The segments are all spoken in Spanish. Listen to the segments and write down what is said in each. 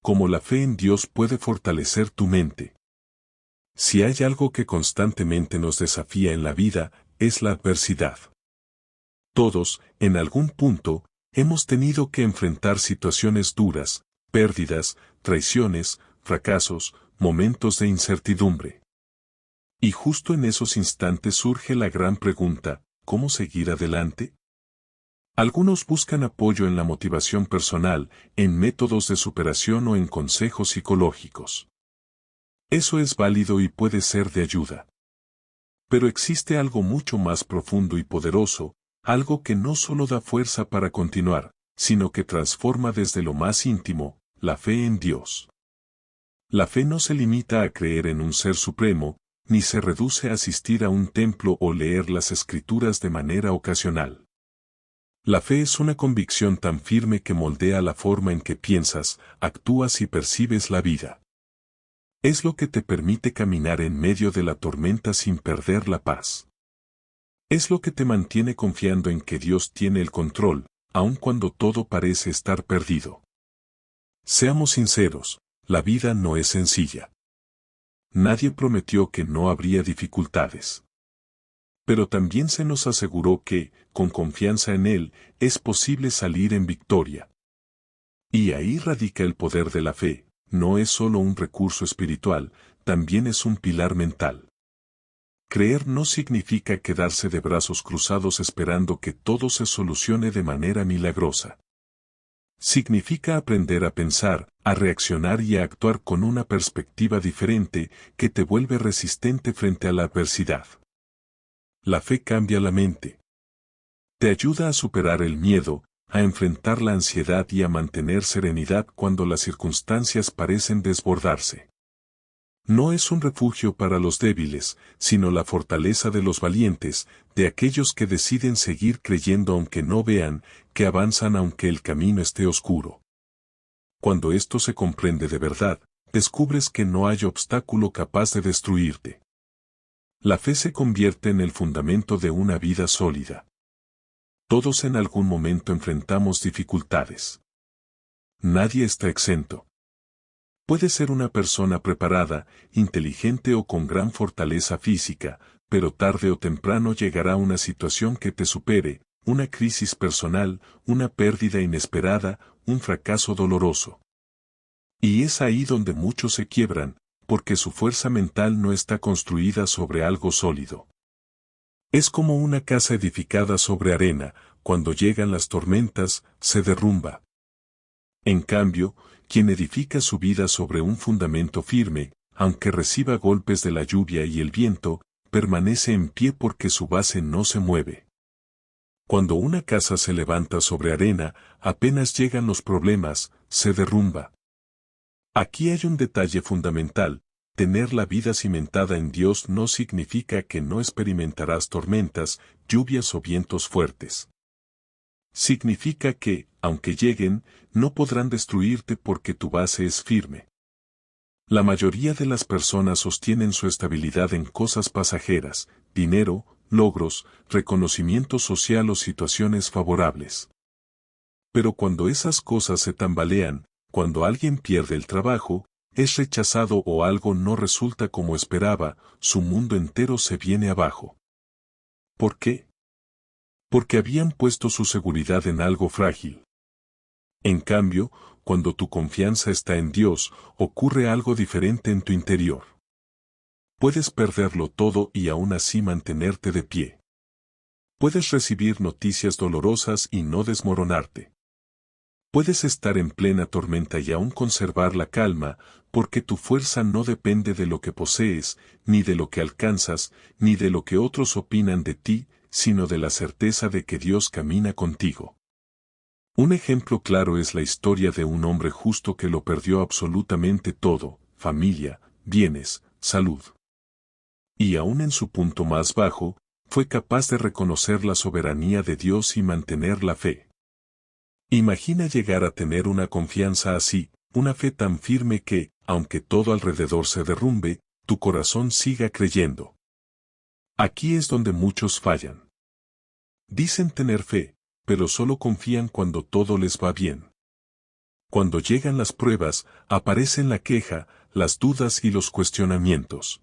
cómo la fe en Dios puede fortalecer tu mente. Si hay algo que constantemente nos desafía en la vida, es la adversidad. Todos, en algún punto, hemos tenido que enfrentar situaciones duras, pérdidas, traiciones, fracasos, momentos de incertidumbre. Y justo en esos instantes surge la gran pregunta, ¿cómo seguir adelante? Algunos buscan apoyo en la motivación personal, en métodos de superación o en consejos psicológicos. Eso es válido y puede ser de ayuda. Pero existe algo mucho más profundo y poderoso, algo que no solo da fuerza para continuar, sino que transforma desde lo más íntimo, la fe en Dios. La fe no se limita a creer en un ser supremo, ni se reduce a asistir a un templo o leer las escrituras de manera ocasional. La fe es una convicción tan firme que moldea la forma en que piensas, actúas y percibes la vida. Es lo que te permite caminar en medio de la tormenta sin perder la paz. Es lo que te mantiene confiando en que Dios tiene el control, aun cuando todo parece estar perdido. Seamos sinceros, la vida no es sencilla. Nadie prometió que no habría dificultades. Pero también se nos aseguró que, con confianza en Él, es posible salir en victoria. Y ahí radica el poder de la fe, no es solo un recurso espiritual, también es un pilar mental. Creer no significa quedarse de brazos cruzados esperando que todo se solucione de manera milagrosa. Significa aprender a pensar, a reaccionar y a actuar con una perspectiva diferente que te vuelve resistente frente a la adversidad. La fe cambia la mente. Te ayuda a superar el miedo, a enfrentar la ansiedad y a mantener serenidad cuando las circunstancias parecen desbordarse. No es un refugio para los débiles, sino la fortaleza de los valientes, de aquellos que deciden seguir creyendo aunque no vean, que avanzan aunque el camino esté oscuro. Cuando esto se comprende de verdad, descubres que no hay obstáculo capaz de destruirte. La fe se convierte en el fundamento de una vida sólida. Todos en algún momento enfrentamos dificultades. Nadie está exento. Puede ser una persona preparada, inteligente o con gran fortaleza física, pero tarde o temprano llegará una situación que te supere, una crisis personal, una pérdida inesperada, un fracaso doloroso. Y es ahí donde muchos se quiebran, porque su fuerza mental no está construida sobre algo sólido. Es como una casa edificada sobre arena, cuando llegan las tormentas, se derrumba. En cambio, quien edifica su vida sobre un fundamento firme, aunque reciba golpes de la lluvia y el viento, permanece en pie porque su base no se mueve. Cuando una casa se levanta sobre arena, apenas llegan los problemas, se derrumba. Aquí hay un detalle fundamental: tener la vida cimentada en Dios no significa que no experimentarás tormentas, lluvias o vientos fuertes. Significa que, aunque lleguen, no podrán destruirte porque tu base es firme. La mayoría de las personas sostienen su estabilidad en cosas pasajeras, dinero, logros, reconocimiento social o situaciones favorables. Pero cuando esas cosas se tambalean, cuando alguien pierde el trabajo, es rechazado o algo no resulta como esperaba, su mundo entero se viene abajo. ¿Por qué? Porque habían puesto su seguridad en algo frágil. En cambio, cuando tu confianza está en Dios, ocurre algo diferente en tu interior. Puedes perderlo todo y aún así mantenerte de pie. Puedes recibir noticias dolorosas y no desmoronarte. Puedes estar en plena tormenta y aún conservar la calma, porque tu fuerza no depende de lo que posees, ni de lo que alcanzas, ni de lo que otros opinan de ti, sino de la certeza de que Dios camina contigo. Un ejemplo claro es la historia de un hombre justo que lo perdió absolutamente todo: familia, bienes, salud. Y aún en su punto más bajo, fue capaz de reconocer la soberanía de Dios y mantener la fe. Imagina llegar a tener una confianza así, una fe tan firme que, aunque todo alrededor se derrumbe, tu corazón siga creyendo. Aquí es donde muchos fallan. Dicen tener fe, pero solo confían cuando todo les va bien. Cuando llegan las pruebas, aparecen la queja, las dudas y los cuestionamientos.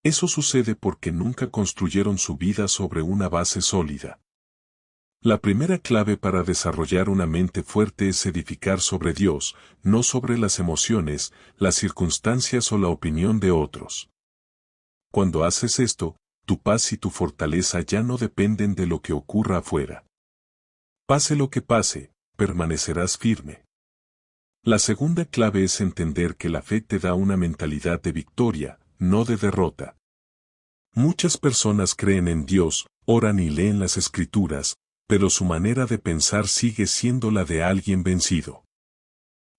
Eso sucede porque nunca construyeron su vida sobre una base sólida. La primera clave para desarrollar una mente fuerte es edificar sobre Dios, no sobre las emociones, las circunstancias o la opinión de otros. Cuando haces esto, tu paz y tu fortaleza ya no dependen de lo que ocurra afuera. Pase lo que pase, permanecerás firme. La segunda clave es entender que la fe te da una mentalidad de victoria, no de derrota. Muchas personas creen en Dios, oran y leen las Escrituras, pero su manera de pensar sigue siendo la de alguien vencido.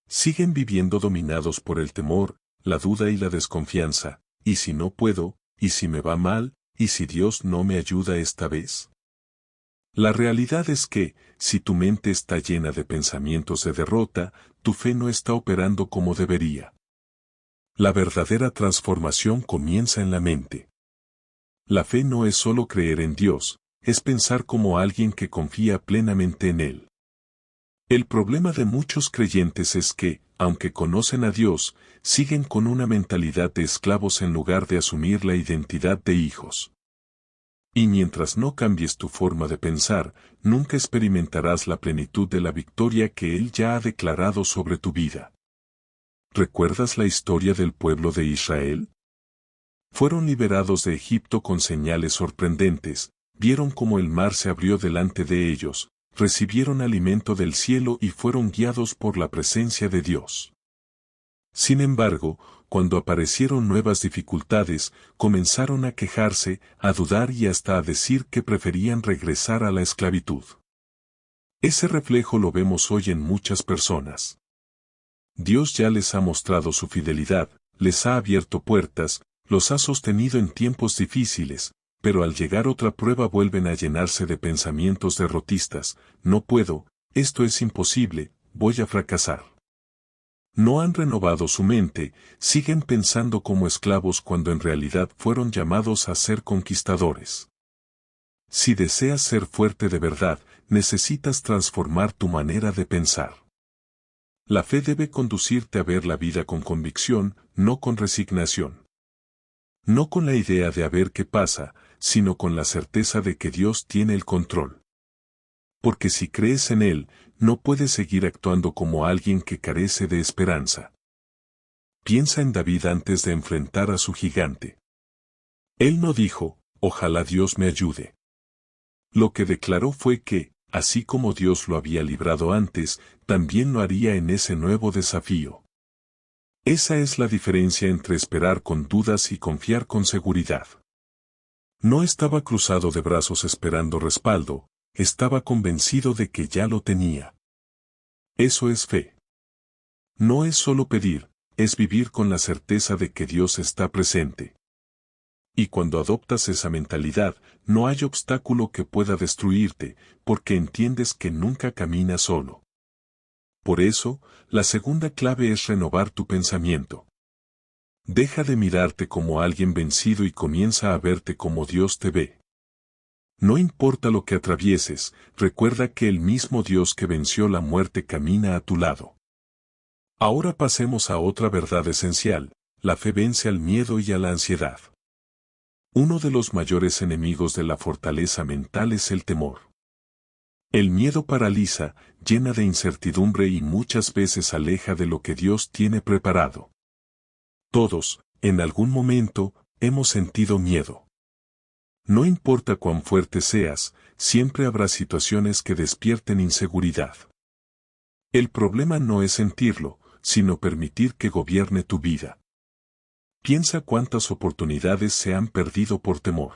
Siguen viviendo dominados por el temor, la duda y la desconfianza, ¿y si no puedo? ¿Y si me va mal? ¿Y si Dios no me ayuda esta vez? La realidad es que, si tu mente está llena de pensamientos de derrota, tu fe no está operando como debería. La verdadera transformación comienza en la mente. La fe no es solo creer en Dios, es pensar como alguien que confía plenamente en Él. El problema de muchos creyentes es que, aunque conocen a Dios, siguen con una mentalidad de esclavos en lugar de asumir la identidad de hijos. Y mientras no cambies tu forma de pensar, nunca experimentarás la plenitud de la victoria que Él ya ha declarado sobre tu vida. ¿Recuerdas la historia del pueblo de Israel? Fueron liberados de Egipto con señales sorprendentes, vieron cómo el mar se abrió delante de ellos, recibieron alimento del cielo y fueron guiados por la presencia de Dios. Sin embargo, cuando aparecieron nuevas dificultades, comenzaron a quejarse, a dudar y hasta a decir que preferían regresar a la esclavitud. Ese reflejo lo vemos hoy en muchas personas. Dios ya les ha mostrado su fidelidad, les ha abierto puertas, los ha sostenido en tiempos difíciles, pero al llegar otra prueba vuelven a llenarse de pensamientos derrotistas: no puedo, esto es imposible, voy a fracasar. No han renovado su mente, siguen pensando como esclavos cuando en realidad fueron llamados a ser conquistadores. Si deseas ser fuerte de verdad, necesitas transformar tu manera de pensar. La fe debe conducirte a ver la vida con convicción, no con resignación. No con la idea de a ver qué pasa, sino con la certeza de que Dios tiene el control. Porque si crees en Él, no puedes seguir actuando como alguien que carece de esperanza. Piensa en David antes de enfrentar a su gigante. Él no dijo, ojalá Dios me ayude. Lo que declaró fue que, así como Dios lo había librado antes, también lo haría en ese nuevo desafío. Esa es la diferencia entre esperar con dudas y confiar con seguridad. No estaba cruzado de brazos esperando respaldo, estaba convencido de que ya lo tenía. Eso es fe. No es solo pedir, es vivir con la certeza de que Dios está presente. Y cuando adoptas esa mentalidad, no hay obstáculo que pueda destruirte, porque entiendes que nunca caminas solo. Por eso, la segunda clave es renovar tu pensamiento. Deja de mirarte como alguien vencido y comienza a verte como Dios te ve. No importa lo que atravieses, recuerda que el mismo Dios que venció la muerte camina a tu lado. Ahora pasemos a otra verdad esencial: la fe vence al miedo y a la ansiedad. Uno de los mayores enemigos de la fortaleza mental es el temor. El miedo paraliza, llena de incertidumbre y muchas veces aleja de lo que Dios tiene preparado. Todos, en algún momento, hemos sentido miedo. No importa cuán fuerte seas, siempre habrá situaciones que despierten inseguridad. El problema no es sentirlo, sino permitir que gobierne tu vida. Piensa cuántas oportunidades se han perdido por temor.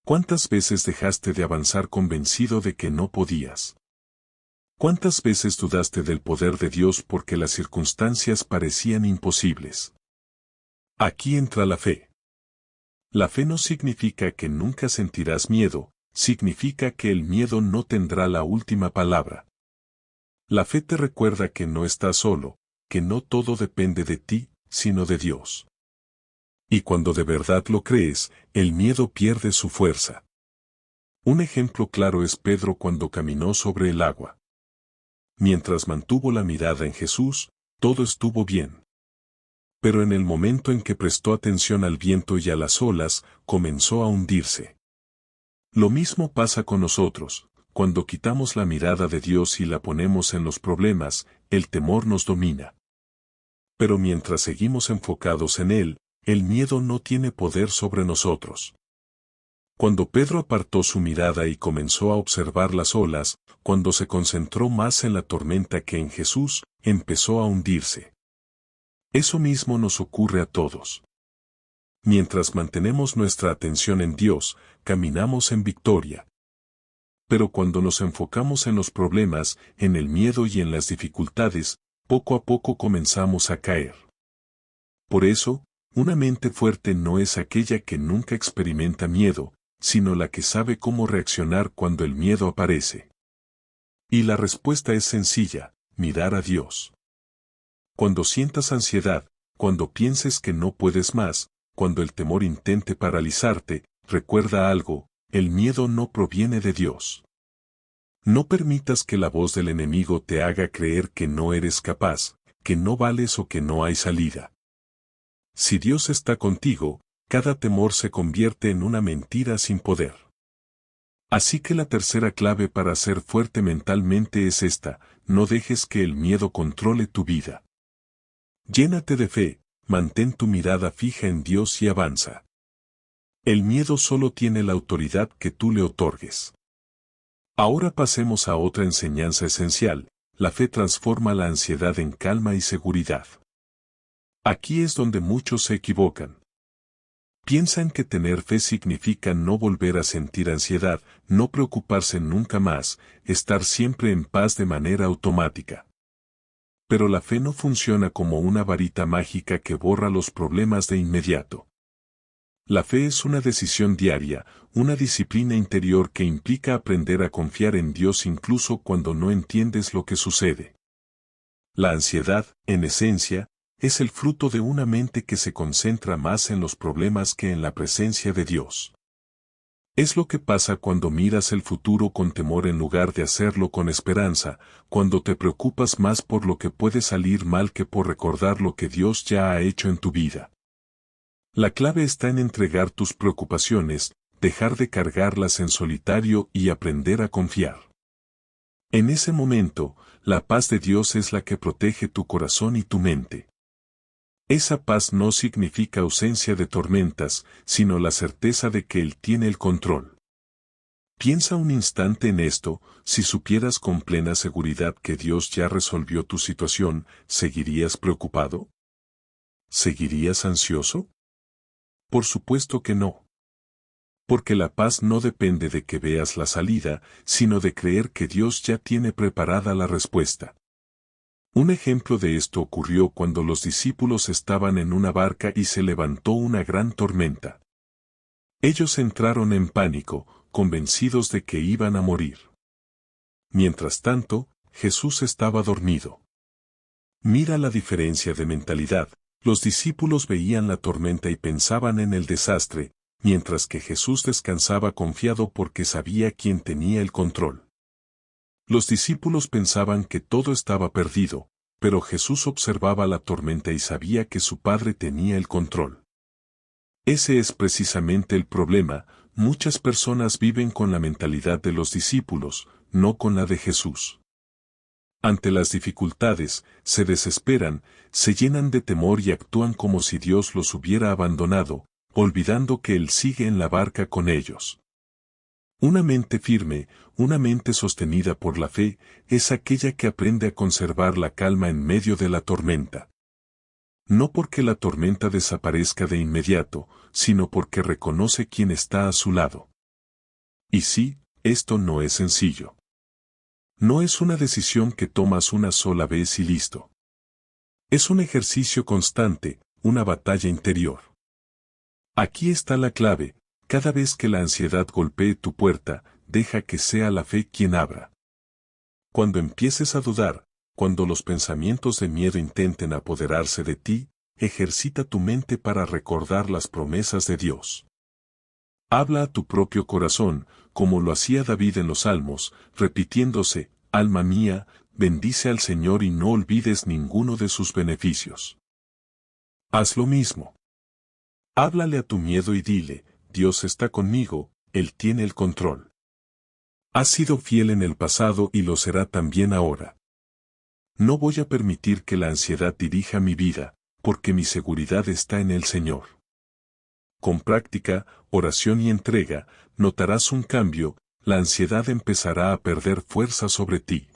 ¿Cuántas veces dejaste de avanzar convencido de que no podías? ¿Cuántas veces dudaste del poder de Dios porque las circunstancias parecían imposibles? Aquí entra la fe. La fe no significa que nunca sentirás miedo, significa que el miedo no tendrá la última palabra. La fe te recuerda que no estás solo, que no todo depende de ti, sino de Dios. Y cuando de verdad lo crees, el miedo pierde su fuerza. Un ejemplo claro es Pedro cuando caminó sobre el agua. Mientras mantuvo la mirada en Jesús, todo estuvo bien. Pero en el momento en que prestó atención al viento y a las olas, comenzó a hundirse. Lo mismo pasa con nosotros. Cuando quitamos la mirada de Dios y la ponemos en los problemas, el temor nos domina. Pero mientras seguimos enfocados en Él, el miedo no tiene poder sobre nosotros. Cuando Pedro apartó su mirada y comenzó a observar las olas, cuando se concentró más en la tormenta que en Jesús, empezó a hundirse. Eso mismo nos ocurre a todos. Mientras mantenemos nuestra atención en Dios, caminamos en victoria. Pero cuando nos enfocamos en los problemas, en el miedo y en las dificultades, poco a poco comenzamos a caer. Por eso, una mente fuerte no es aquella que nunca experimenta miedo, sino la que sabe cómo reaccionar cuando el miedo aparece. Y la respuesta es sencilla: mirar a Dios. Cuando sientas ansiedad, cuando pienses que no puedes más, cuando el temor intente paralizarte, recuerda algo: el miedo no proviene de Dios. No permitas que la voz del enemigo te haga creer que no eres capaz, que no vales o que no hay salida. Si Dios está contigo, cada temor se convierte en una mentira sin poder. Así que la tercera clave para ser fuerte mentalmente es esta: no dejes que el miedo controle tu vida. Llénate de fe, mantén tu mirada fija en Dios y avanza. El miedo solo tiene la autoridad que tú le otorgues. Ahora pasemos a otra enseñanza esencial: la fe transforma la ansiedad en calma y seguridad. Aquí es donde muchos se equivocan. Piensan que tener fe significa no volver a sentir ansiedad, no preocuparse nunca más, estar siempre en paz de manera automática. Pero la fe no funciona como una varita mágica que borra los problemas de inmediato. La fe es una decisión diaria, una disciplina interior que implica aprender a confiar en Dios incluso cuando no entiendes lo que sucede. La ansiedad, en esencia, es el fruto de una mente que se concentra más en los problemas que en la presencia de Dios. Es lo que pasa cuando miras el futuro con temor en lugar de hacerlo con esperanza, cuando te preocupas más por lo que puede salir mal que por recordar lo que Dios ya ha hecho en tu vida. La clave está en entregar tus preocupaciones, dejar de cargarlas en solitario y aprender a confiar. En ese momento, la paz de Dios es la que protege tu corazón y tu mente. Esa paz no significa ausencia de tormentas, sino la certeza de que Él tiene el control. Piensa un instante en esto: si supieras con plena seguridad que Dios ya resolvió tu situación, ¿seguirías preocupado? ¿Seguirías ansioso? Por supuesto que no. Porque la paz no depende de que veas la salida, sino de creer que Dios ya tiene preparada la respuesta. Un ejemplo de esto ocurrió cuando los discípulos estaban en una barca y se levantó una gran tormenta. Ellos entraron en pánico, convencidos de que iban a morir. Mientras tanto, Jesús estaba dormido. Mira la diferencia de mentalidad: los discípulos veían la tormenta y pensaban en el desastre, mientras que Jesús descansaba confiado porque sabía quién tenía el control. Los discípulos pensaban que todo estaba perdido, pero Jesús observaba la tormenta y sabía que su Padre tenía el control. Ese es precisamente el problema: muchas personas viven con la mentalidad de los discípulos, no con la de Jesús. Ante las dificultades, se desesperan, se llenan de temor y actúan como si Dios los hubiera abandonado, olvidando que Él sigue en la barca con ellos. Una mente firme, una mente sostenida por la fe, es aquella que aprende a conservar la calma en medio de la tormenta. No porque la tormenta desaparezca de inmediato, sino porque reconoce quién está a su lado. Y sí, esto no es sencillo. No es una decisión que tomas una sola vez y listo. Es un ejercicio constante, una batalla interior. Aquí está la clave: cada vez que la ansiedad golpee tu puerta, deja que sea la fe quien abra. Cuando empieces a dudar, cuando los pensamientos de miedo intenten apoderarse de ti, ejercita tu mente para recordar las promesas de Dios. Habla a tu propio corazón, como lo hacía David en los Salmos, repitiéndose: alma mía, bendice al Señor y no olvides ninguno de sus beneficios. Haz lo mismo. Háblale a tu miedo y dile, Dios está conmigo, Él tiene el control. Has sido fiel en el pasado y lo será también ahora. No voy a permitir que la ansiedad dirija mi vida, porque mi seguridad está en el Señor. Con práctica, oración y entrega, notarás un cambio, la ansiedad empezará a perder fuerza sobre ti.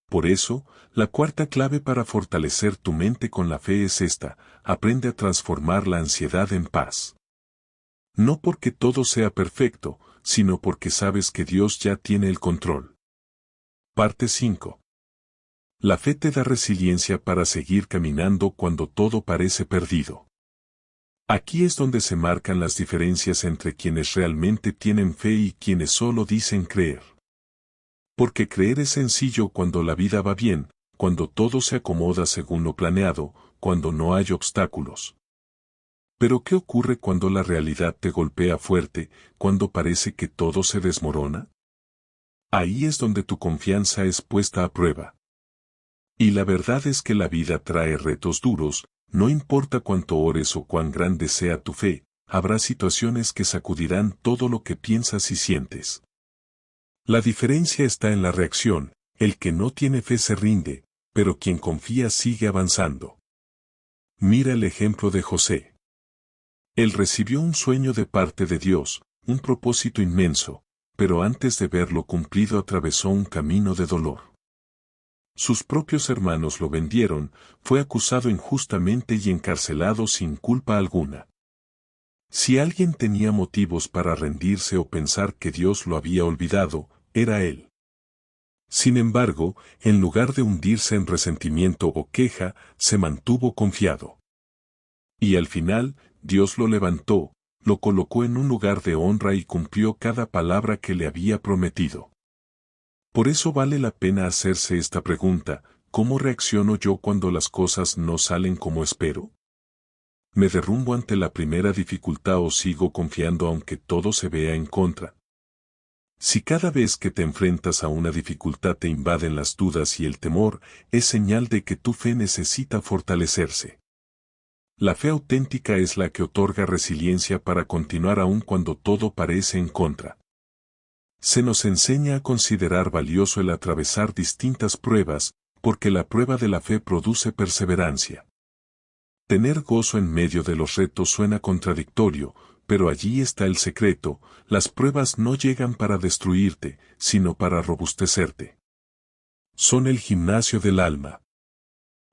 Por eso, la cuarta clave para fortalecer tu mente con la fe es esta: aprende a transformar la ansiedad en paz. No porque todo sea perfecto, sino porque sabes que Dios ya tiene el control. Parte 5. La fe te da resiliencia para seguir caminando cuando todo parece perdido. Aquí es donde se marcan las diferencias entre quienes realmente tienen fe y quienes solo dicen creer. Porque creer es sencillo cuando la vida va bien, cuando todo se acomoda según lo planeado, cuando no hay obstáculos. Pero ¿qué ocurre cuando la realidad te golpea fuerte, cuando parece que todo se desmorona? Ahí es donde tu confianza es puesta a prueba. Y la verdad es que la vida trae retos duros, no importa cuánto ores o cuán grande sea tu fe, habrá situaciones que sacudirán todo lo que piensas y sientes. La diferencia está en la reacción: el que no tiene fe se rinde, pero quien confía sigue avanzando. Mira el ejemplo de José. Él recibió un sueño de parte de Dios, un propósito inmenso, pero antes de verlo cumplido atravesó un camino de dolor. Sus propios hermanos lo vendieron, fue acusado injustamente y encarcelado sin culpa alguna. Si alguien tenía motivos para rendirse o pensar que Dios lo había olvidado, era él. Sin embargo, en lugar de hundirse en resentimiento o queja, se mantuvo confiado. Y al final, Dios lo levantó, lo colocó en un lugar de honra y cumplió cada palabra que le había prometido. Por eso vale la pena hacerse esta pregunta: ¿cómo reacciono yo cuando las cosas no salen como espero? ¿Me derrumbo ante la primera dificultad o sigo confiando aunque todo se vea en contra? Si cada vez que te enfrentas a una dificultad te invaden las dudas y el temor, es señal de que tu fe necesita fortalecerse. La fe auténtica es la que otorga resiliencia para continuar aun cuando todo parece en contra. Se nos enseña a considerar valioso el atravesar distintas pruebas, porque la prueba de la fe produce perseverancia. Tener gozo en medio de los retos suena contradictorio, pero allí está el secreto: las pruebas no llegan para destruirte, sino para robustecerte. Son el gimnasio del alma.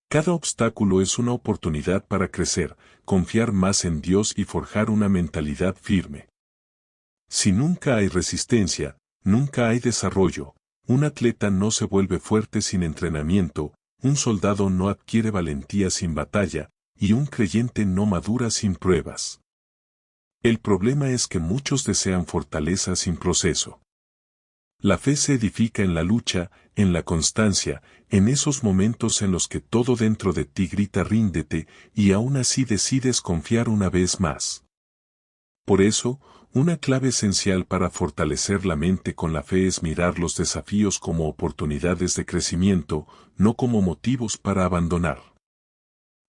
Cada obstáculo es una oportunidad para crecer, confiar más en Dios y forjar una mentalidad firme. Si nunca hay resistencia, nunca hay desarrollo. Un atleta no se vuelve fuerte sin entrenamiento, un soldado no adquiere valentía sin batalla, y un creyente no madura sin pruebas. El problema es que muchos desean fortaleza sin proceso. La fe se edifica en la lucha, en la constancia, en esos momentos en los que todo dentro de ti grita ríndete, y aún así decides confiar una vez más. Por eso, una clave esencial para fortalecer la mente con la fe es mirar los desafíos como oportunidades de crecimiento, no como motivos para abandonar.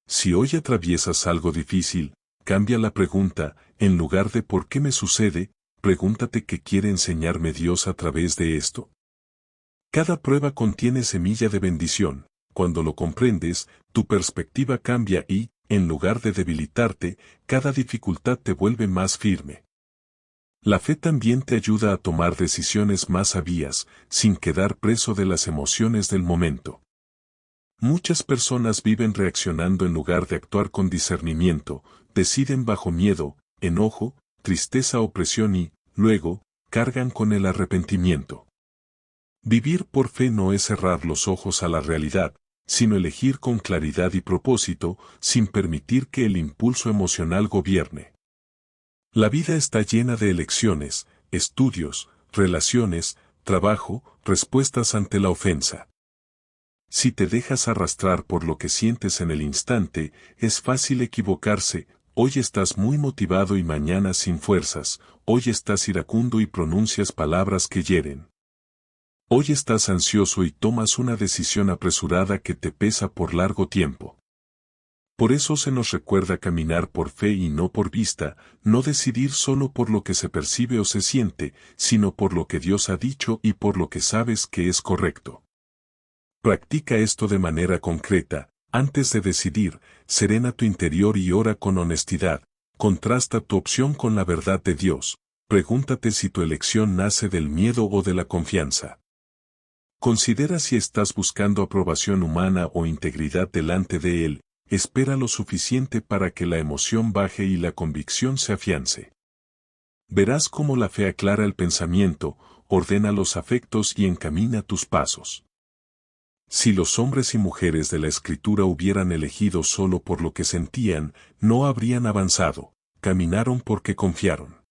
Si hoy atraviesas algo difícil, cambia la pregunta: en lugar de ¿por qué me sucede?, pregúntate ¿qué quiere enseñarme Dios a través de esto? Cada prueba contiene semilla de bendición. Cuando lo comprendes, tu perspectiva cambia y, en lugar de debilitarte, cada dificultad te vuelve más firme. La fe también te ayuda a tomar decisiones más sabias, sin quedar preso de las emociones del momento. Muchas personas viven reaccionando en lugar de actuar con discernimiento, deciden bajo miedo, enojo, tristeza o presión y, luego, cargan con el arrepentimiento. Vivir por fe no es cerrar los ojos a la realidad, sino elegir con claridad y propósito, sin permitir que el impulso emocional gobierne. La vida está llena de elecciones, estudios, relaciones, trabajo, respuestas ante la ofensa. Si te dejas arrastrar por lo que sientes en el instante, es fácil equivocarse. Hoy estás muy motivado y mañana sin fuerzas, hoy estás iracundo y pronuncias palabras que hieren. Hoy estás ansioso y tomas una decisión apresurada que te pesa por largo tiempo. Por eso se nos recuerda caminar por fe y no por vista, no decidir solo por lo que se percibe o se siente, sino por lo que Dios ha dicho y por lo que sabes que es correcto. Practica esto de manera concreta, antes de decidir, serena tu interior y ora con honestidad, contrasta tu opción con la verdad de Dios, pregúntate si tu elección nace del miedo o de la confianza. Considera si estás buscando aprobación humana o integridad delante de Él. Espera lo suficiente para que la emoción baje y la convicción se afiance. Verás cómo la fe aclara el pensamiento, ordena los afectos y encamina tus pasos. Si los hombres y mujeres de la Escritura hubieran elegido solo por lo que sentían, no habrían avanzado, caminaron porque confiaron.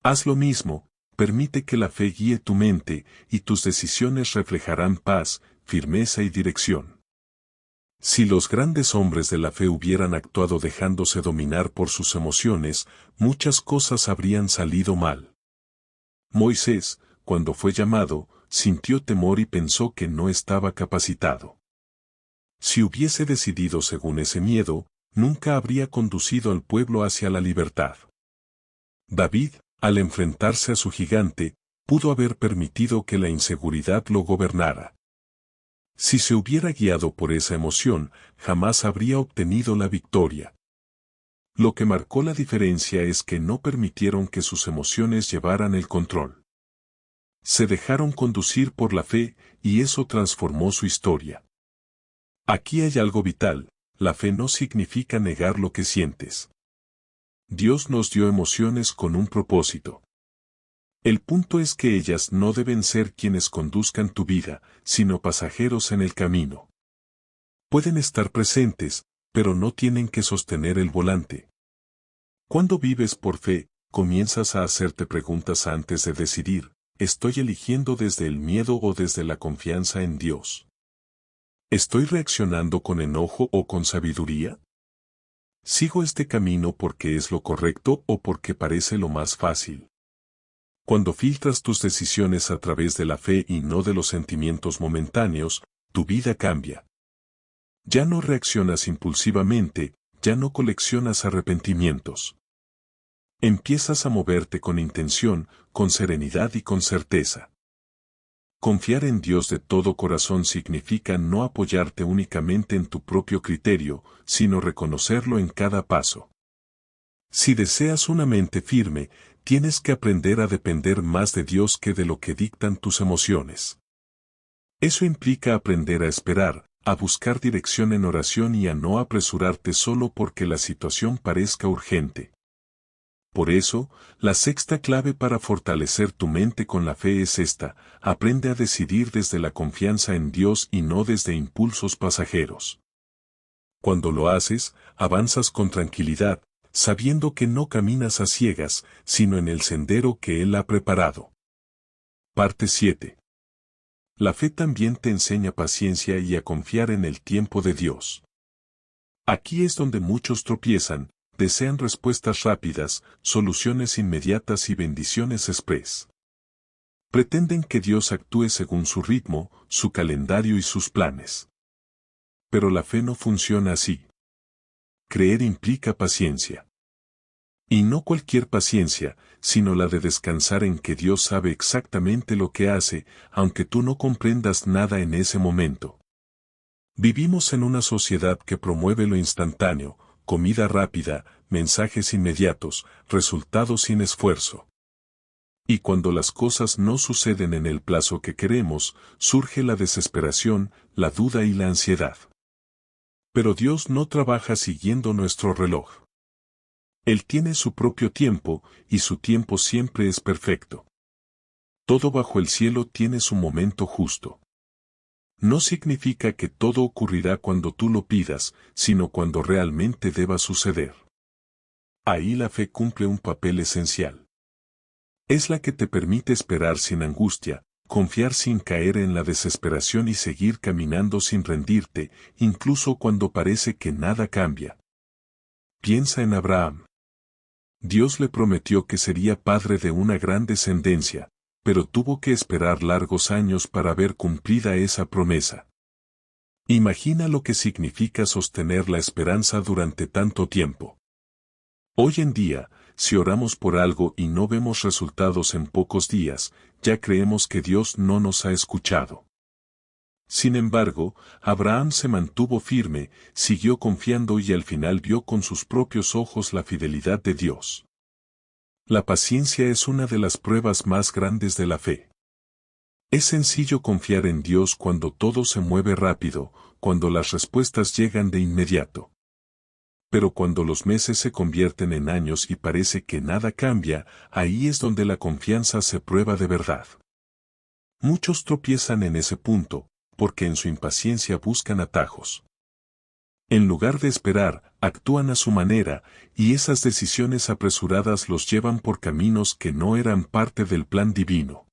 Haz lo mismo, permite que la fe guíe tu mente, y tus decisiones reflejarán paz, firmeza y dirección. Si los grandes hombres de la fe hubieran actuado dejándose dominar por sus emociones, muchas cosas habrían salido mal. Moisés, cuando fue llamado, sintió temor y pensó que no estaba capacitado. Si hubiese decidido según ese miedo, nunca habría conducido al pueblo hacia la libertad. David, al enfrentarse a su gigante, pudo haber permitido que la inseguridad lo gobernara. Si se hubiera guiado por esa emoción, jamás habría obtenido la victoria. Lo que marcó la diferencia es que no permitieron que sus emociones llevaran el control. Se dejaron conducir por la fe, y eso transformó su historia. Aquí hay algo vital, la fe no significa negar lo que sientes. Dios nos dio emociones con un propósito. El punto es que ellas no deben ser quienes conduzcan tu vida, sino pasajeros en el camino. Pueden estar presentes, pero no tienen que sostener el volante. Cuando vives por fe, comienzas a hacerte preguntas antes de decidir, ¿estoy eligiendo desde el miedo o desde la confianza en Dios? ¿Estoy reaccionando con enojo o con sabiduría? ¿Sigo este camino porque es lo correcto o porque parece lo más fácil? Cuando filtras tus decisiones a través de la fe y no de los sentimientos momentáneos, tu vida cambia. Ya no reaccionas impulsivamente, ya no coleccionas arrepentimientos. Empiezas a moverte con intención, con serenidad y con certeza. Confiar en Dios de todo corazón significa no apoyarte únicamente en tu propio criterio, sino reconocerlo en cada paso. Si deseas una mente firme, tienes que aprender a depender más de Dios que de lo que dictan tus emociones. Eso implica aprender a esperar, a buscar dirección en oración y a no apresurarte solo porque la situación parezca urgente. Por eso, la sexta clave para fortalecer tu mente con la fe es esta: aprende a decidir desde la confianza en Dios y no desde impulsos pasajeros. Cuando lo haces, avanzas con tranquilidad, sabiendo que no caminas a ciegas, sino en el sendero que Él ha preparado. Parte 7. La fe también te enseña paciencia y a confiar en el tiempo de Dios. Aquí es donde muchos tropiezan, desean respuestas rápidas, soluciones inmediatas y bendiciones express. Pretenden que Dios actúe según su ritmo, su calendario y sus planes. Pero la fe no funciona así. Creer implica paciencia. Y no cualquier paciencia, sino la de descansar en que Dios sabe exactamente lo que hace, aunque tú no comprendas nada en ese momento. Vivimos en una sociedad que promueve lo instantáneo, comida rápida, mensajes inmediatos, resultados sin esfuerzo. Y cuando las cosas no suceden en el plazo que queremos, surge la desesperación, la duda y la ansiedad. Pero Dios no trabaja siguiendo nuestro reloj. Él tiene su propio tiempo, y su tiempo siempre es perfecto. Todo bajo el cielo tiene su momento justo. No significa que todo ocurrirá cuando tú lo pidas, sino cuando realmente deba suceder. Ahí la fe cumple un papel esencial. Es la que te permite esperar sin angustia, confiar sin caer en la desesperación y seguir caminando sin rendirte, incluso cuando parece que nada cambia. Piensa en Abraham. Dios le prometió que sería padre de una gran descendencia, pero tuvo que esperar largos años para ver cumplida esa promesa. Imagina lo que significa sostener la esperanza durante tanto tiempo. Hoy en día, si oramos por algo y no vemos resultados en pocos días, ya creemos que Dios no nos ha escuchado. Sin embargo, Abraham se mantuvo firme, siguió confiando y al final vio con sus propios ojos la fidelidad de Dios. La paciencia es una de las pruebas más grandes de la fe. Es sencillo confiar en Dios cuando todo se mueve rápido, cuando las respuestas llegan de inmediato. Pero cuando los meses se convierten en años y parece que nada cambia, ahí es donde la confianza se prueba de verdad. Muchos tropiezan en ese punto, porque en su impaciencia buscan atajos. En lugar de esperar, actúan a su manera, y esas decisiones apresuradas los llevan por caminos que no eran parte del plan divino.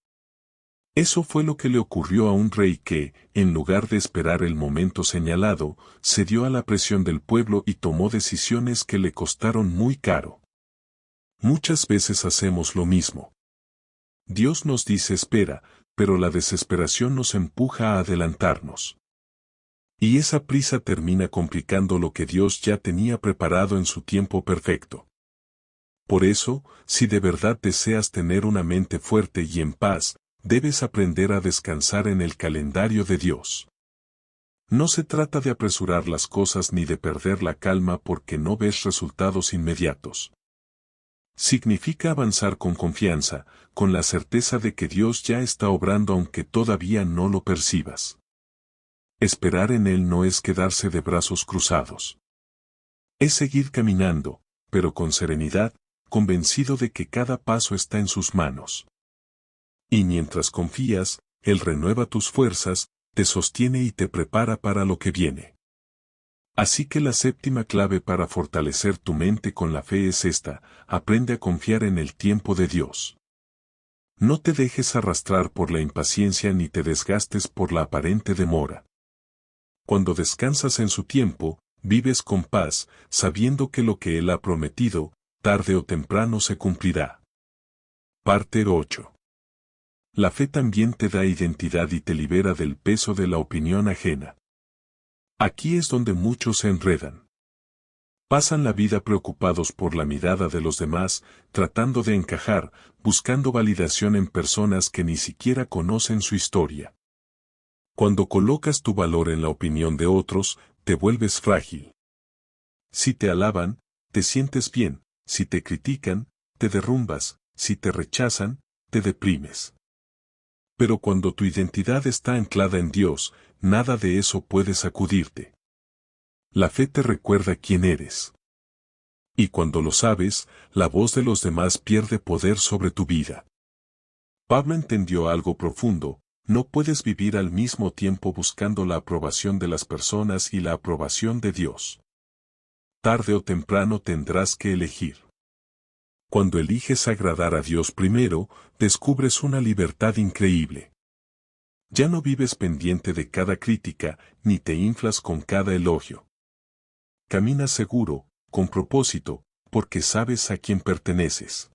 Eso fue lo que le ocurrió a un rey que, en lugar de esperar el momento señalado, cedió a la presión del pueblo y tomó decisiones que le costaron muy caro. Muchas veces hacemos lo mismo. Dios nos dice espera, pero la desesperación nos empuja a adelantarnos. Y esa prisa termina complicando lo que Dios ya tenía preparado en su tiempo perfecto. Por eso, si de verdad deseas tener una mente fuerte y en paz, debes aprender a descansar en el calendario de Dios. No se trata de apresurar las cosas ni de perder la calma porque no ves resultados inmediatos. Significa avanzar con confianza, con la certeza de que Dios ya está obrando aunque todavía no lo percibas. Esperar en Él no es quedarse de brazos cruzados. Es seguir caminando, pero con serenidad, convencido de que cada paso está en sus manos. Y mientras confías, Él renueva tus fuerzas, te sostiene y te prepara para lo que viene. Así que la séptima clave para fortalecer tu mente con la fe es esta: aprende a confiar en el tiempo de Dios. No te dejes arrastrar por la impaciencia ni te desgastes por la aparente demora. Cuando descansas en su tiempo, vives con paz, sabiendo que lo que Él ha prometido, tarde o temprano se cumplirá. Parte 8. La fe también te da identidad y te libera del peso de la opinión ajena. Aquí es donde muchos se enredan. Pasan la vida preocupados por la mirada de los demás, tratando de encajar, buscando validación en personas que ni siquiera conocen su historia. Cuando colocas tu valor en la opinión de otros, te vuelves frágil. Si te alaban, te sientes bien; si te critican, te derrumbas; si te rechazan, te deprimes. Pero cuando tu identidad está anclada en Dios, nada de eso puede sacudirte. La fe te recuerda quién eres. Y cuando lo sabes, la voz de los demás pierde poder sobre tu vida. Pablo entendió algo profundo: no puedes vivir al mismo tiempo buscando la aprobación de las personas y la aprobación de Dios. Tarde o temprano tendrás que elegir. Cuando eliges agradar a Dios primero, descubres una libertad increíble. Ya no vives pendiente de cada crítica, ni te inflas con cada elogio. Caminas seguro, con propósito, porque sabes a quién perteneces.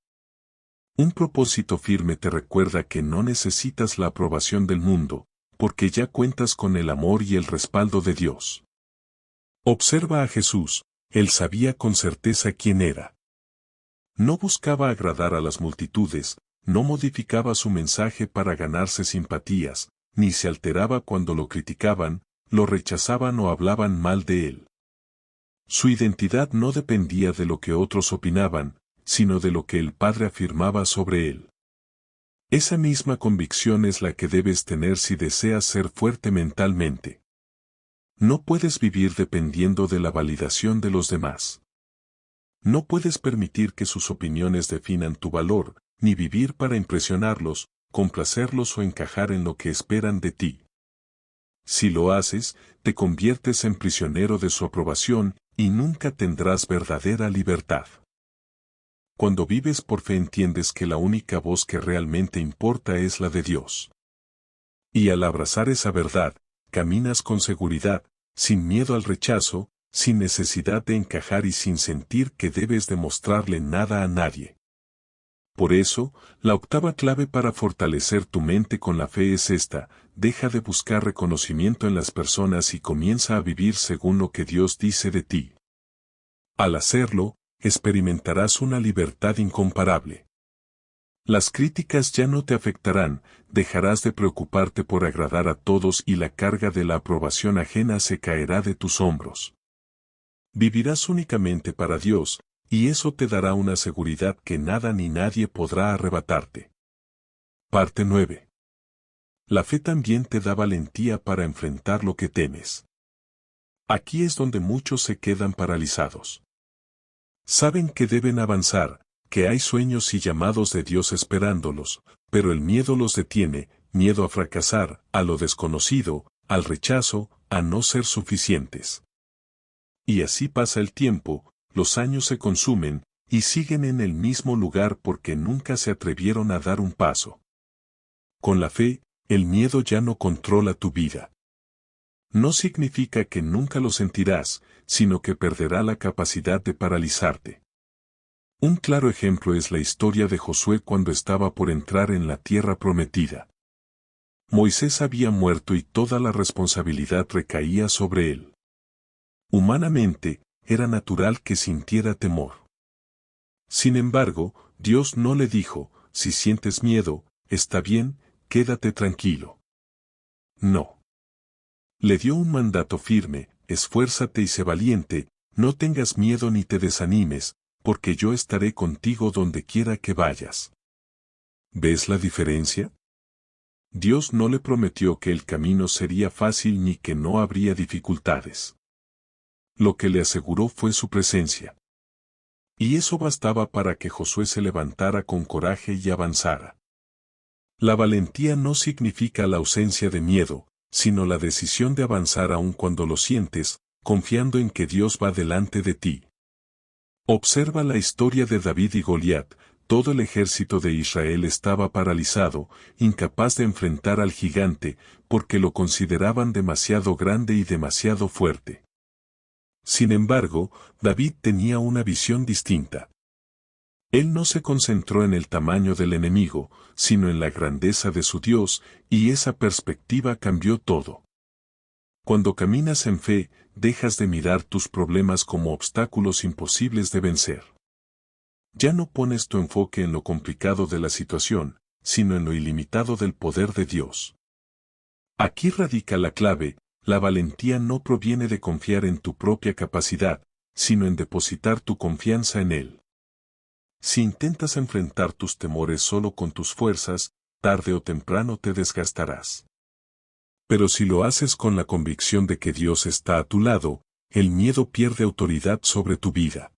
Un propósito firme te recuerda que no necesitas la aprobación del mundo, porque ya cuentas con el amor y el respaldo de Dios. Observa a Jesús: Él sabía con certeza quién era. No buscaba agradar a las multitudes, no modificaba su mensaje para ganarse simpatías, ni se alteraba cuando lo criticaban, lo rechazaban o hablaban mal de él. Su identidad no dependía de lo que otros opinaban, sino de lo que el Padre afirmaba sobre él. Esa misma convicción es la que debes tener si deseas ser fuerte mentalmente. No puedes vivir dependiendo de la validación de los demás. No puedes permitir que sus opiniones definan tu valor, ni vivir para impresionarlos, complacerlos o encajar en lo que esperan de ti. Si lo haces, te conviertes en prisionero de su aprobación, y nunca tendrás verdadera libertad. Cuando vives por fe entiendes que la única voz que realmente importa es la de Dios. Y al abrazar esa verdad, caminas con seguridad, sin miedo al rechazo, sin necesidad de encajar y sin sentir que debes demostrarle nada a nadie. Por eso, la octava clave para fortalecer tu mente con la fe es esta: deja de buscar reconocimiento en las personas y comienza a vivir según lo que Dios dice de ti. Al hacerlo, experimentarás una libertad incomparable. Las críticas ya no te afectarán, dejarás de preocuparte por agradar a todos y la carga de la aprobación ajena se caerá de tus hombros. Vivirás únicamente para Dios, y eso te dará una seguridad que nada ni nadie podrá arrebatarte. Parte 9. La fe también te da valentía para enfrentar lo que temes. Aquí es donde muchos se quedan paralizados. Saben que deben avanzar, que hay sueños y llamados de Dios esperándolos, pero el miedo los detiene, miedo a fracasar, a lo desconocido, al rechazo, a no ser suficientes. Y así pasa el tiempo, los años se consumen, y siguen en el mismo lugar porque nunca se atrevieron a dar un paso. Con la fe, el miedo ya no controla tu vida. No significa que nunca lo sentirás, sino que perderá la capacidad de paralizarte. Un claro ejemplo es la historia de Josué cuando estaba por entrar en la tierra prometida. Moisés había muerto y toda la responsabilidad recaía sobre él. Humanamente, era natural que sintiera temor. Sin embargo, Dios no le dijo: si sientes miedo, está bien, quédate tranquilo. No. Le dio un mandato firme: esfuérzate y sé valiente, no tengas miedo ni te desanimes, porque yo estaré contigo donde quiera que vayas. ¿Ves la diferencia? Dios no le prometió que el camino sería fácil ni que no habría dificultades. Lo que le aseguró fue su presencia. Y eso bastaba para que Josué se levantara con coraje y avanzara. La valentía no significa la ausencia de miedo, sino la decisión de avanzar aun cuando lo sientes, confiando en que Dios va delante de ti. Observa la historia de David y Goliat. Todo el ejército de Israel estaba paralizado, incapaz de enfrentar al gigante, porque lo consideraban demasiado grande y demasiado fuerte. Sin embargo, David tenía una visión distinta. Él no se concentró en el tamaño del enemigo, sino en la grandeza de su Dios, y esa perspectiva cambió todo. Cuando caminas en fe, dejas de mirar tus problemas como obstáculos imposibles de vencer. Ya no pones tu enfoque en lo complicado de la situación, sino en lo ilimitado del poder de Dios. Aquí radica la clave: la valentía no proviene de confiar en tu propia capacidad, sino en depositar tu confianza en Él. Si intentas enfrentar tus temores solo con tus fuerzas, tarde o temprano te desgastarás. Pero si lo haces con la convicción de que Dios está a tu lado, el miedo pierde autoridad sobre tu vida.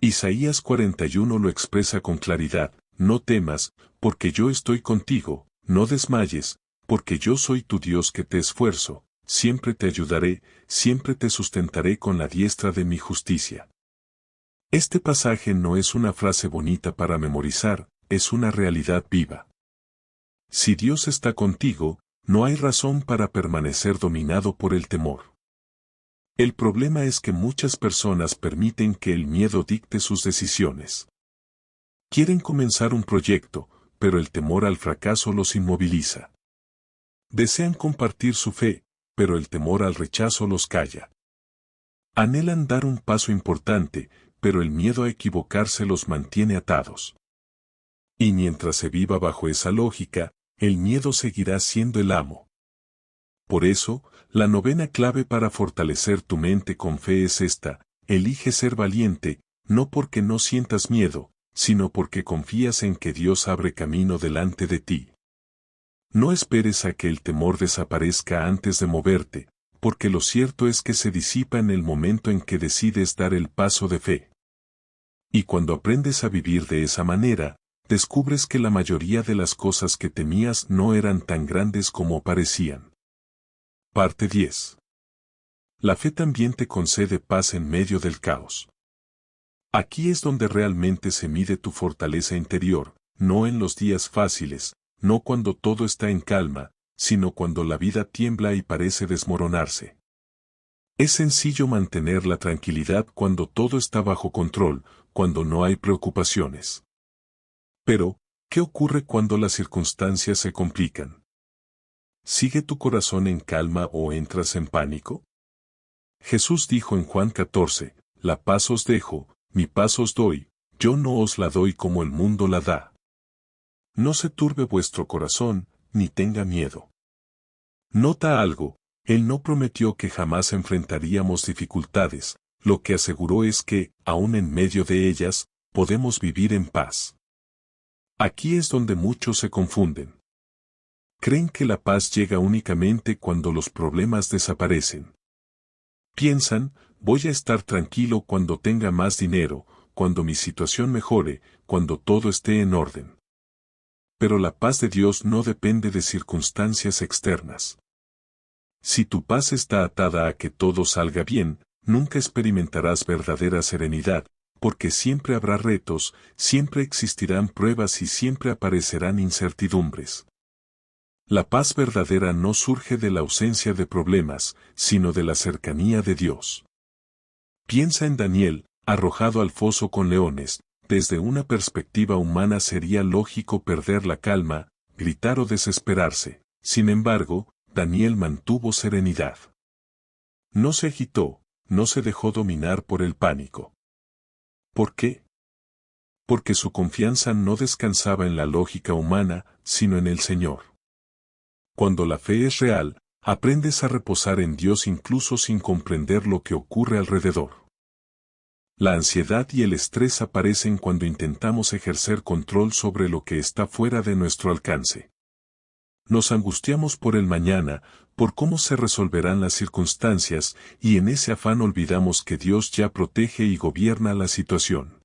Isaías 41 lo expresa con claridad: no temas, porque yo estoy contigo, no desmayes, porque yo soy tu Dios que te esfuerzo, siempre te ayudaré, siempre te sustentaré con la diestra de mi justicia. Este pasaje no es una frase bonita para memorizar, es una realidad viva. Si Dios está contigo, no hay razón para permanecer dominado por el temor. El problema es que muchas personas permiten que el miedo dicte sus decisiones. Quieren comenzar un proyecto, pero el temor al fracaso los inmoviliza. Desean compartir su fe, pero el temor al rechazo los calla. Anhelan dar un paso importante, pero el miedo a equivocarse los mantiene atados. Y mientras se viva bajo esa lógica, el miedo seguirá siendo el amo. Por eso, la novena clave para fortalecer tu mente con fe es esta: elige ser valiente, no porque no sientas miedo, sino porque confías en que Dios abre camino delante de ti. No esperes a que el temor desaparezca antes de moverte, porque lo cierto es que se disipa en el momento en que decides dar el paso de fe. Y cuando aprendes a vivir de esa manera, descubres que la mayoría de las cosas que temías no eran tan grandes como parecían. Parte 10. La fe también te concede paz en medio del caos. Aquí es donde realmente se mide tu fortaleza interior, no en los días fáciles, no cuando todo está en calma, sino cuando la vida tiembla y parece desmoronarse. Es sencillo mantener la tranquilidad cuando todo está bajo control, cuando no hay preocupaciones. Pero, ¿qué ocurre cuando las circunstancias se complican? ¿Sigue tu corazón en calma o entras en pánico? Jesús dijo en Juan 14, la paz os dejo, mi paz os doy, yo no os la doy como el mundo la da. No se turbe vuestro corazón, ni tenga miedo. Nota algo, Él no prometió que jamás enfrentaríamos dificultades, lo que aseguró es que, aun en medio de ellas, podemos vivir en paz. Aquí es donde muchos se confunden. Creen que la paz llega únicamente cuando los problemas desaparecen. Piensan, voy a estar tranquilo cuando tenga más dinero, cuando mi situación mejore, cuando todo esté en orden. Pero la paz de Dios no depende de circunstancias externas. Si tu paz está atada a que todo salga bien, nunca experimentarás verdadera serenidad, porque siempre habrá retos, siempre existirán pruebas y siempre aparecerán incertidumbres. La paz verdadera no surge de la ausencia de problemas, sino de la cercanía de Dios. Piensa en Daniel, arrojado al foso con leones. Desde una perspectiva humana sería lógico perder la calma, gritar o desesperarse. Sin embargo, Daniel mantuvo serenidad. No se agitó, no se dejó dominar por el pánico. ¿Por qué? Porque su confianza no descansaba en la lógica humana, sino en el Señor. Cuando la fe es real, aprendes a reposar en Dios incluso sin comprender lo que ocurre alrededor. La ansiedad y el estrés aparecen cuando intentamos ejercer control sobre lo que está fuera de nuestro alcance. Nos angustiamos por el mañana, por cómo se resolverán las circunstancias, y en ese afán olvidamos que Dios ya protege y gobierna la situación.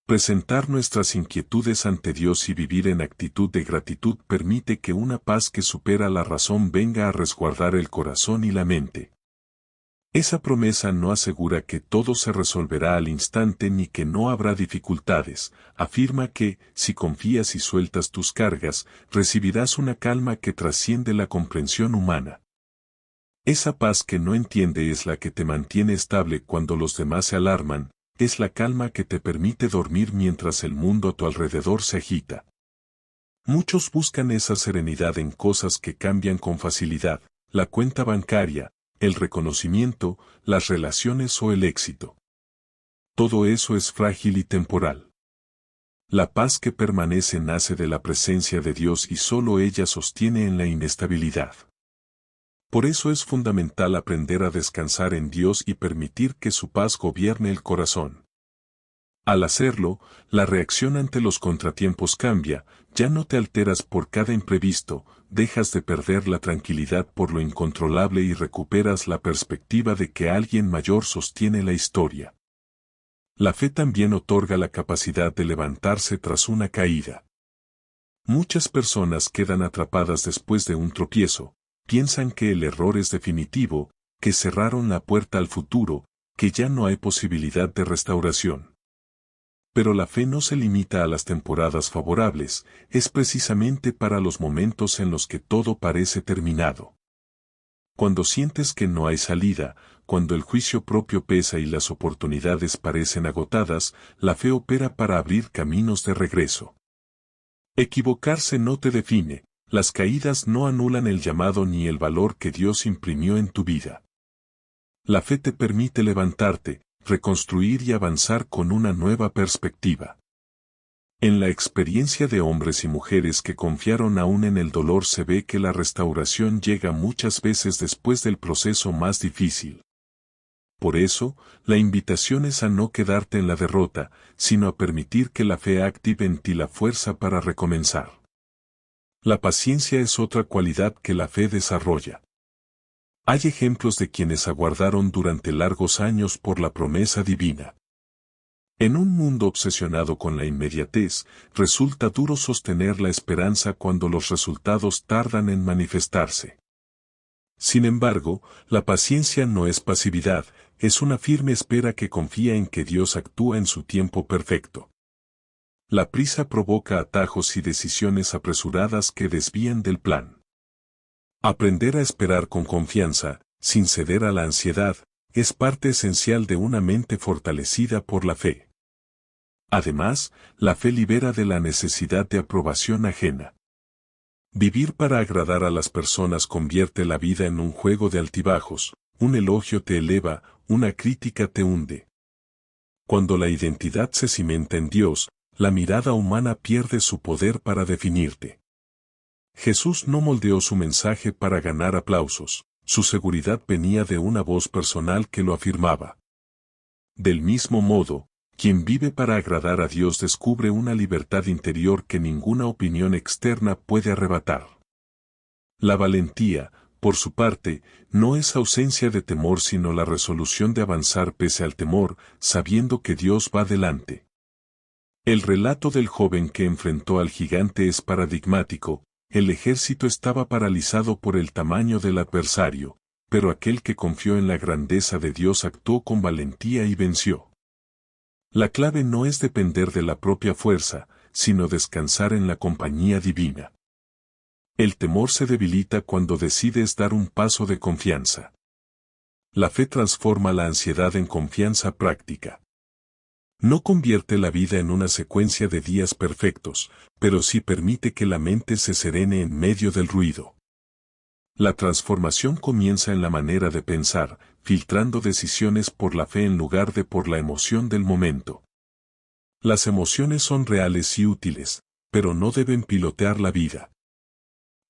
Presentar nuestras inquietudes ante Dios y vivir en actitud de gratitud permite que una paz que supera la razón venga a resguardar el corazón y la mente. Esa promesa no asegura que todo se resolverá al instante ni que no habrá dificultades, afirma que, si confías y sueltas tus cargas, recibirás una calma que trasciende la comprensión humana. Esa paz que no entiende es la que te mantiene estable cuando los demás se alarman, es la calma que te permite dormir mientras el mundo a tu alrededor se agita. Muchos buscan esa serenidad en cosas que cambian con facilidad, la cuenta bancaria, el reconocimiento, las relaciones o el éxito. Todo eso es frágil y temporal. La paz que permanece nace de la presencia de Dios y solo ella sostiene en la inestabilidad. Por eso es fundamental aprender a descansar en Dios y permitir que su paz gobierne el corazón. Al hacerlo, la reacción ante los contratiempos cambia, ya no te alteras por cada imprevisto, dejas de perder la tranquilidad por lo incontrolable y recuperas la perspectiva de que alguien mayor sostiene la historia. La fe también otorga la capacidad de levantarse tras una caída. Muchas personas quedan atrapadas después de un tropiezo, piensan que el error es definitivo, que cerraron la puerta al futuro, que ya no hay posibilidad de restauración. Pero la fe no se limita a las temporadas favorables, es precisamente para los momentos en los que todo parece terminado. Cuando sientes que no hay salida, cuando el juicio propio pesa y las oportunidades parecen agotadas, la fe opera para abrir caminos de regreso. Equivocarse no te define, las caídas no anulan el llamado ni el valor que Dios imprimió en tu vida. La fe te permite levantarte, reconstruir y avanzar con una nueva perspectiva. En la experiencia de hombres y mujeres que confiaron aún en el dolor se ve que la restauración llega muchas veces después del proceso más difícil. Por eso, la invitación es a no quedarte en la derrota, sino a permitir que la fe active en ti la fuerza para recomenzar. La paciencia es otra cualidad que la fe desarrolla. Hay ejemplos de quienes aguardaron durante largos años por la promesa divina. En un mundo obsesionado con la inmediatez, resulta duro sostener la esperanza cuando los resultados tardan en manifestarse. Sin embargo, la paciencia no es pasividad, es una firme espera que confía en que Dios actúa en su tiempo perfecto. La prisa provoca atajos y decisiones apresuradas que desvían del plan. Aprender a esperar con confianza, sin ceder a la ansiedad, es parte esencial de una mente fortalecida por la fe. Además, la fe libera de la necesidad de aprobación ajena. Vivir para agradar a las personas convierte la vida en un juego de altibajos, un elogio te eleva, una crítica te hunde. Cuando la identidad se cimenta en Dios, la mirada humana pierde su poder para definirte. Jesús no moldeó su mensaje para ganar aplausos, su seguridad venía de una voz personal que lo afirmaba. Del mismo modo, quien vive para agradar a Dios descubre una libertad interior que ninguna opinión externa puede arrebatar. La valentía, por su parte, no es ausencia de temor sino la resolución de avanzar pese al temor, sabiendo que Dios va delante. El relato del joven que enfrentó al gigante es paradigmático, el ejército estaba paralizado por el tamaño del adversario, pero aquel que confió en la grandeza de Dios actuó con valentía y venció. La clave no es depender de la propia fuerza, sino descansar en la compañía divina. El temor se debilita cuando decides dar un paso de confianza. La fe transforma la ansiedad en confianza práctica. No convierte la vida en una secuencia de días perfectos, pero sí permite que la mente se serene en medio del ruido. La transformación comienza en la manera de pensar, filtrando decisiones por la fe en lugar de por la emoción del momento. Las emociones son reales y útiles, pero no deben pilotear la vida.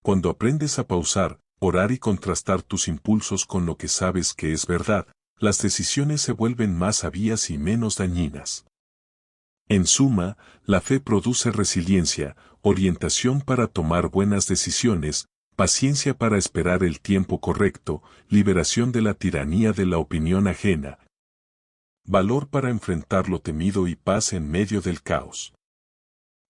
Cuando aprendes a pausar, orar y contrastar tus impulsos con lo que sabes que es verdad, las decisiones se vuelven más sabias y menos dañinas. En suma, la fe produce resiliencia, orientación para tomar buenas decisiones, paciencia para esperar el tiempo correcto, liberación de la tiranía de la opinión ajena, valor para enfrentar lo temido y paz en medio del caos.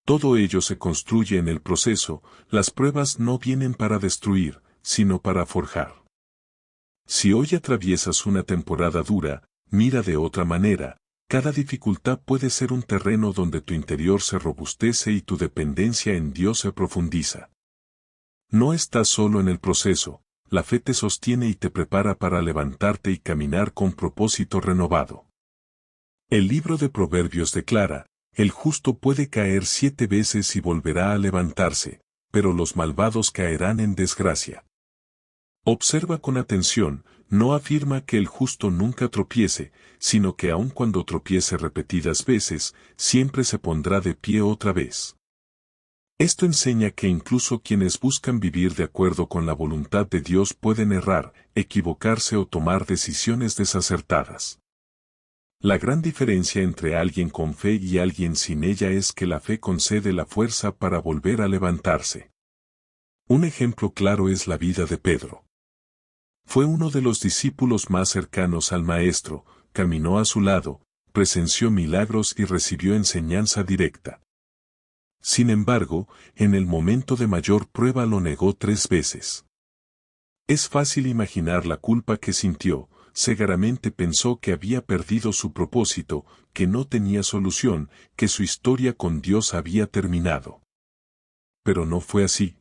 Todo ello se construye en el proceso, las pruebas no vienen para destruir, sino para forjar. Si hoy atraviesas una temporada dura, mira de otra manera, cada dificultad puede ser un terreno donde tu interior se robustece y tu dependencia en Dios se profundiza. No estás solo en el proceso, la fe te sostiene y te prepara para levantarte y caminar con propósito renovado. El libro de Proverbios declara, el justo puede caer 7 veces y volverá a levantarse, pero los malvados caerán en desgracia. Observa con atención, no afirma que el justo nunca tropiece, sino que aun cuando tropiece repetidas veces, siempre se pondrá de pie otra vez. Esto enseña que incluso quienes buscan vivir de acuerdo con la voluntad de Dios pueden errar, equivocarse o tomar decisiones desacertadas. La gran diferencia entre alguien con fe y alguien sin ella es que la fe concede la fuerza para volver a levantarse. Un ejemplo claro es la vida de Pedro. Fue uno de los discípulos más cercanos al Maestro, caminó a su lado, presenció milagros y recibió enseñanza directa. Sin embargo, en el momento de mayor prueba lo negó 3 veces. Es fácil imaginar la culpa que sintió, cegaramente pensó que había perdido su propósito, que no tenía solución, que su historia con Dios había terminado. Pero no fue así.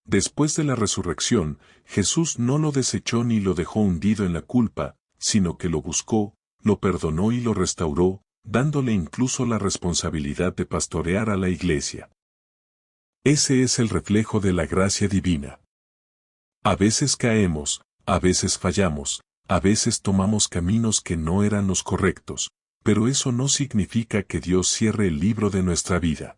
Después de la resurrección, Jesús no lo desechó ni lo dejó hundido en la culpa, sino que lo buscó, lo perdonó y lo restauró, dándole incluso la responsabilidad de pastorear a la iglesia. Ese es el reflejo de la gracia divina. A veces caemos, a veces fallamos, a veces tomamos caminos que no eran los correctos, pero eso no significa que Dios cierre el libro de nuestra vida.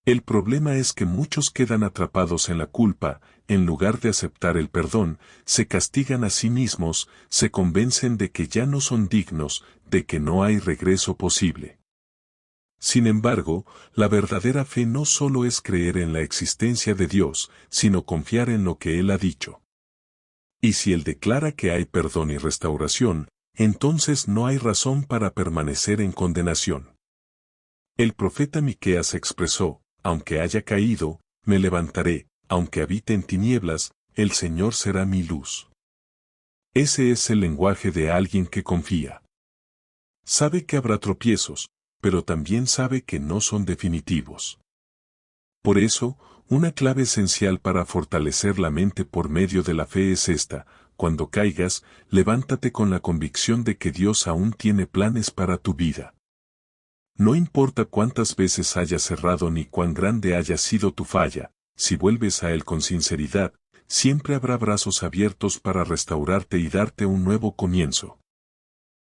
El problema es que muchos quedan atrapados en la culpa, en lugar de aceptar el perdón, se castigan a sí mismos, se convencen de que ya no son dignos, de que no hay regreso posible. Sin embargo, la verdadera fe no solo es creer en la existencia de Dios, sino confiar en lo que Él ha dicho. Y si Él declara que hay perdón y restauración, entonces no hay razón para permanecer en condenación. El profeta Miqueas expresó, aunque haya caído, me levantaré, aunque habite en tinieblas, el Señor será mi luz. Ese es el lenguaje de alguien que confía. Sabe que habrá tropiezos, pero también sabe que no son definitivos. Por eso, una clave esencial para fortalecer la mente por medio de la fe es esta: cuando caigas, levántate con la convicción de que Dios aún tiene planes para tu vida. No importa cuántas veces hayas cerrado ni cuán grande haya sido tu falla, si vuelves a Él con sinceridad, siempre habrá brazos abiertos para restaurarte y darte un nuevo comienzo.